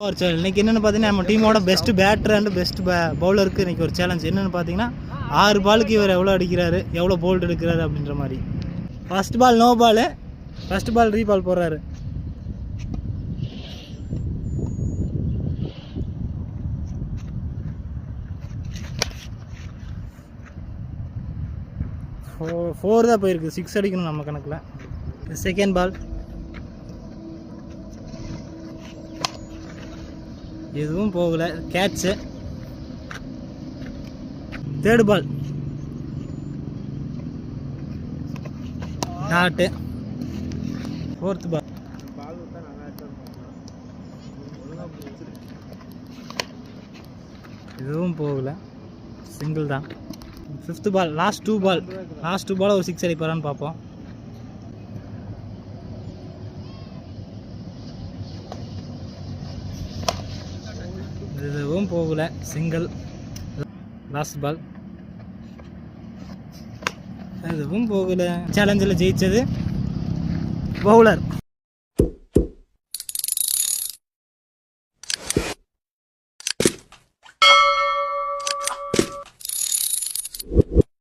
ஒரு சேலஞ்ச் இன்றைக்கி என்னென்னு பார்த்தீங்கன்னா நம்ம டீமோட பெஸ்ட்டு பேட்டர் அண்ட் பெஸ்ட் பவுலருக்கு இன்றைக்கி ஒரு சேலஞ்ச் என்னென்னு பார்த்தீங்கன்னா 6 பாலுக்கு இவர் எவ்வளோ அடிக்கிறாரு எவ்வளோ போல்டு எடுக்கிறாரு அப்படின்ற மாதிரி. First ball no ball, first ball reball போடுறாரு. ஃபோர் தான் போயிருக்கு, 6 அடிக்கணும் நம்ம கணக்கில். செகண்ட் பால் எதுவும் போகலை, கேட்சு. தேர்டு பால் நாட்டு. ஃபோர்த் பால் எதுவும் போகலை, சிங்கிள் தான். ஃபிஃப்த் பால் லாஸ்ட் டூ பால் ஒரு 6 அடிப்பாரான்னு பார்ப்போம். எதுவும் போகலை, சிங்கிள். லாஸ்ட் பால் எதுவும் போகலை. சேலஞ்சில் ஜெயித்தது பவுலர்.